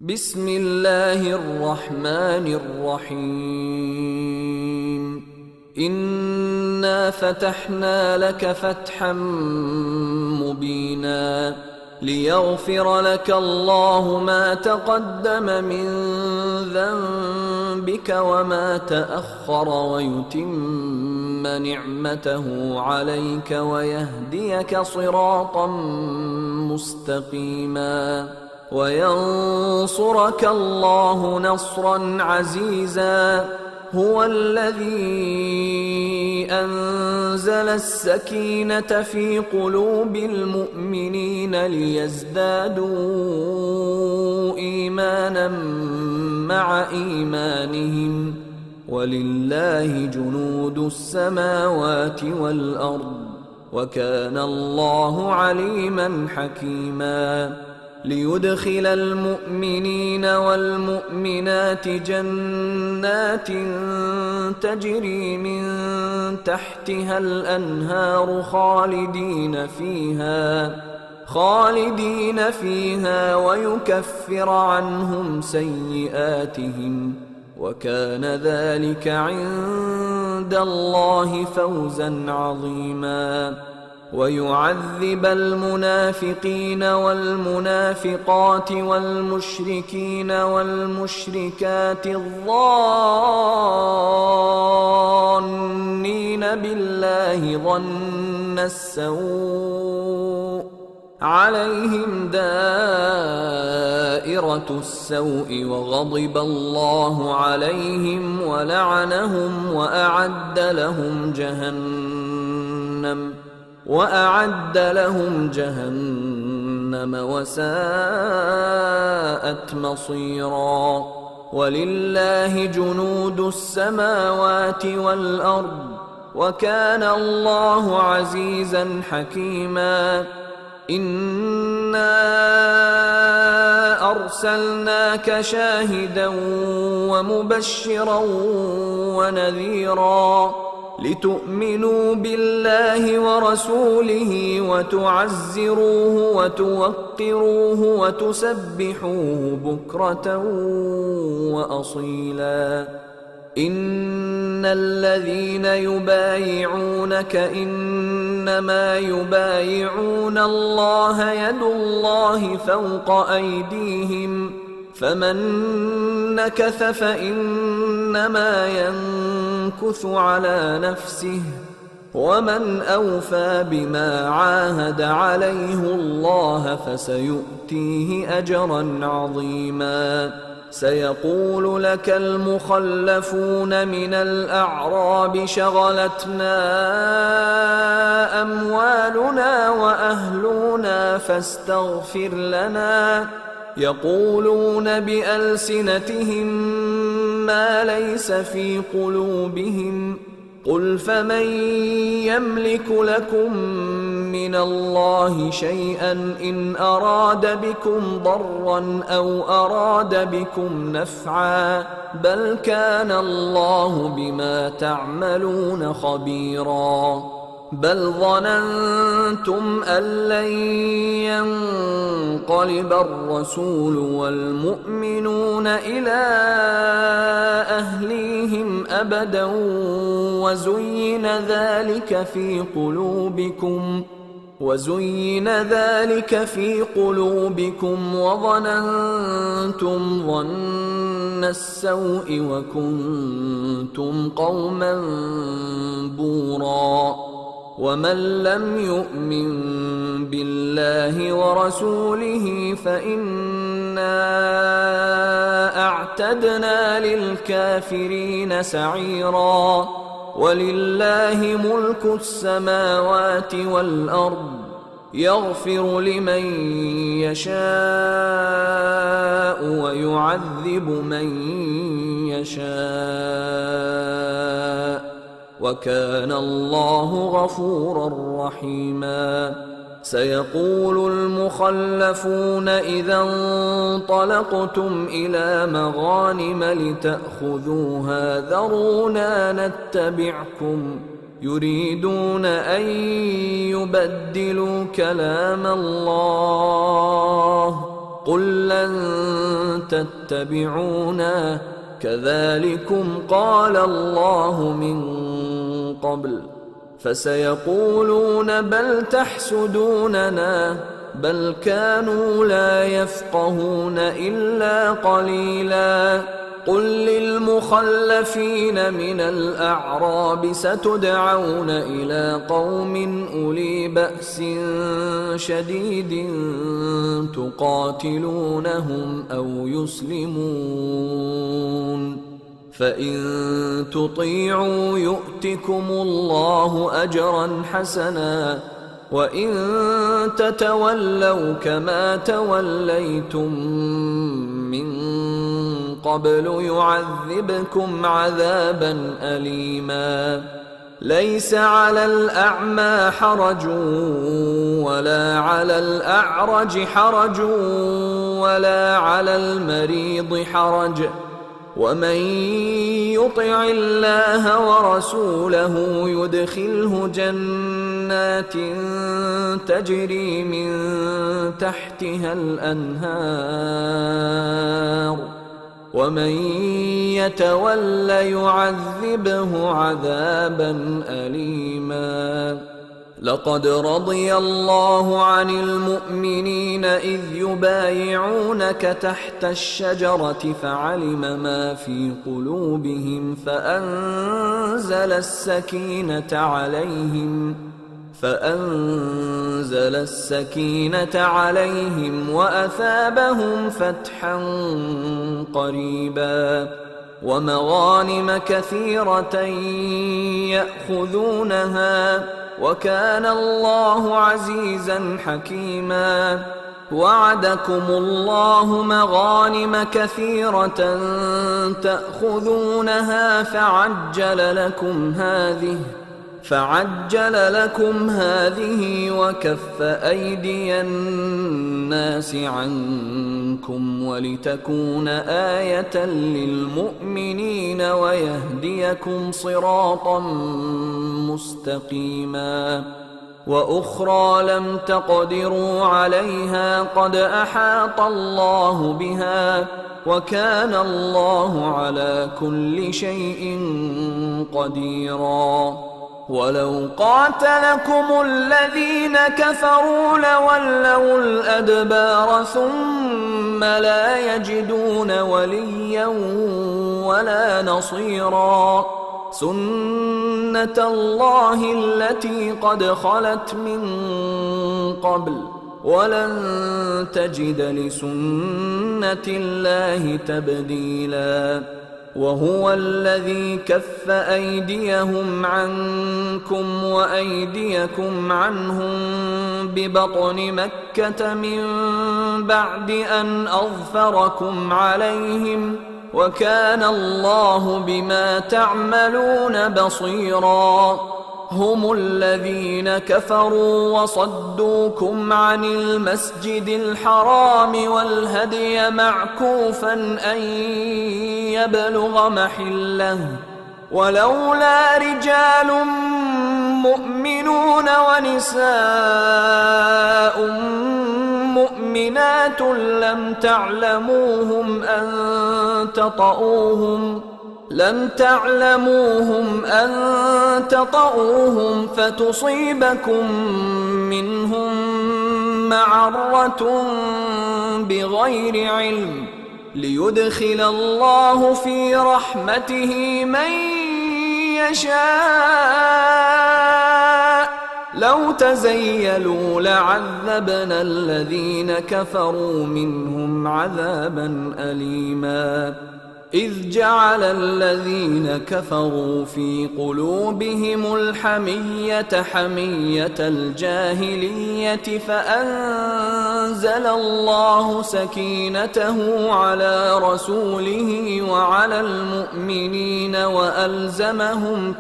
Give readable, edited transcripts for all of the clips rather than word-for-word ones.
بسم الله الرحمن الرحيم إنا فتحنا لك فتحا مبينا ليغفر لك الله ما تقدم من ذنبك وما تأخر ويتم نعمته عليك ويهديك صراطا مستقيما وينصرك الله نصرا عزيزا هو الذي أنزل السكينة في قلوب المؤمنين ليزدادوا إيمانا مع إيمانهم ولله جنود السماوات والأرض وكان الله عليما حكيما ليدخل المؤمنين والمؤمنات جنات تجري من تحتها الأنهار خالدين فيها ويكفر عنهم سيئاتهم وكان ذلك عند الله فوزا عظيما ويعذب المنافقين والمنافقات والمشركين والمشركات الظانين بالله ظن السوء عليهم دائرة السوء وغضب الله عليهم ولعنهم وأعد لهم جهنم وساءت مصيرا ولله جنود السماوات والأرض وكان الله عزيزا حكيما إنا أرسلناك شاهدا ومبشرا ونذيرا لتؤمنوا بالله ورسوله وتعزروه وتوقروه وتسبحوه بكرة وأصيلا إن الذين يبايعونك إنما يبايعون الله يد الله فوق أيديهم فمن نكث فإنما ينكث على نفسه ومن أوفى بما عاهد عليه الله فسيؤتيه أجرا عظيما سيقول لك المخلفون من الأعراب شغلتنا أموالنا وأهلنا فاستغفر لنا يقولون بألسنتهم ما ليس في قلوبهم قل فمن يملك لكم من الله شيئا إن أراد بكم ضرا أو أراد بكم نفعا بل كان الله بما تعملون خبيرا بل ظننتم أن لن ينقلب الرسول والمؤمنون إلى أهليهم أبدا وزين ذلك في قلوبكم وظننتم ظن السوء وكنتم قوما بورا ومن لم يؤمن بالله ورسوله فإنا أعتدنا للكافرين سعيرا ولله ملك السماوات والأرض يغفر لمن يشاء ويعذب من يشاء وكان الله غفورا رحيما سيقول المخلفون إذا انطلقتم إلى مغانم لتأخذوها ذرونا نتبعكم يريدون أن يبدلوا كلام الله قل لن تتبعونا كذلكم قال الله من قبل فسيقولون بل تحسدوننا بل كانوا لا يفقهون إلا قليلا قل للمخلفين من الأعراب ستدعون إلى قوم أولي بأس شديد تقاتلونهم أو يسلمون فإن تطيعوا يؤتكم الله أجرا حسنا وإن تتولوا كما توليتم من قبل يعذبكم عذابا أليما ليس على الأعمى حرج ولا على الأعرج حرج ولا على المريض حرج ومن يطع الله ورسوله يدخله جنات تجري من تحتها الأنهار ومن يتول يعذبه عذابا أليما لقد رضي الله عن المؤمنين إذ يبايعونك تحت الشجرة فعلم ما في قلوبهم فأنزل السكينة عليهم وأثابهم فتحا قريبا ومغانم كثيرة يأخذونها وكان الله عزيزا حكيما وعدكم الله مغانم كثيرة تأخذونها فعجل لكم هذه وكف أيدي الناس عنكم ولتكون آية للمؤمنين ويهديكم صراطا مستقيما وأخرى لم تقدروا عليها قد أحاط الله بها وكان الله على كل شيء قديرا ولو قاتلكم الذين كفروا لولوا الأدبار ثم لا يجدون وليا ولا نصيرا سنة الله التي قد خلت من قبل ولن تجد لسنة الله تبديلا وهو الذي كف أيديهم عنكم وأيديكم عنهم ببطن مكة من بعد أن أظفركم عليهم وكان الله بما تعملون بصيرا هم الذين كفروا وصدوكم عن المسجد الحرام والهدي معكوفا أن يبلغ محله ولولا رجال مؤمنون ونساء مؤمنات لم تعلموهم أن تطؤوهم فتصيبكم منهم معرة بغير علم ليدخل الله في رحمته من يشاء لو تزيلوا لعذبنا الذين كفروا منهم عذابا أليما إذ جعل الذين كفروا في قلوبهم الحمية حمية الجاهلية فأنزل الله سكينته على رسوله وعلى المؤمنين وألزمهم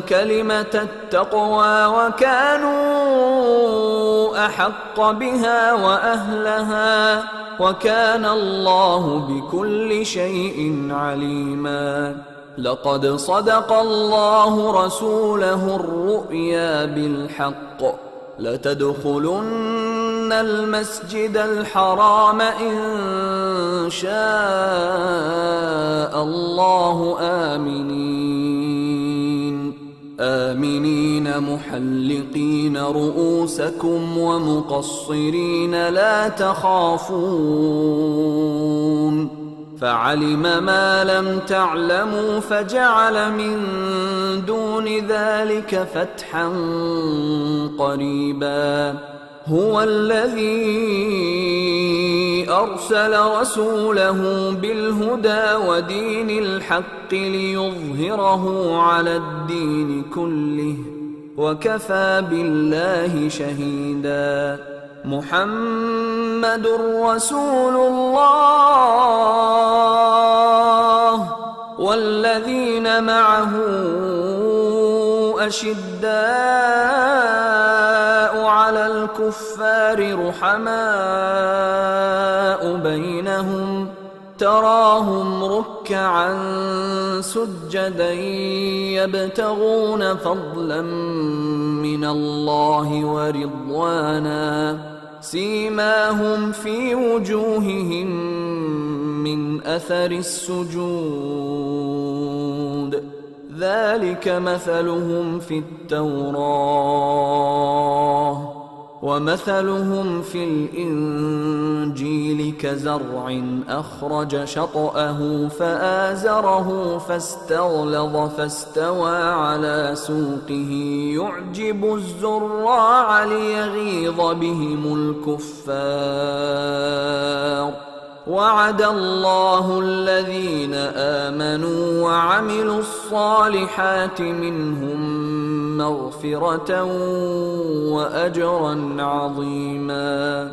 كلمة التقوى وكانوا أحق بها وأهلها وكان الله بكل شيء عليما لقد صدق الله رسوله الرؤيا بالحق لتدخلن المسجد الحرام إن شاء الله آمنين محلقين رؤوسكم ومقصرين لا تخافون فعلم ما لم تعلموا فجعل من دون ذلك فتحا قريبا هو الذي أرسل رسوله بالهدى ودين الحق ليظهره على الدين كله وكفى بالله شهيدا محمد رسول الله والذين معه أشداء على الكفار رحماء بينهم تراهم ركعا سجدا يبتغون فضلا من الله ورضوانا سيماهم في وجوههم من أثر السجود ذلك مثلهم في التوراة ومثلهم في الإنجيل كزرع أخرج شطأه فآزره فاستغلظ فاستوى على سوقه يعجب الزراع ليغيظ بهم الكفار وعد الله الذين آمنوا وعملوا الصالحات منهم مغفرة وأجرا عظيما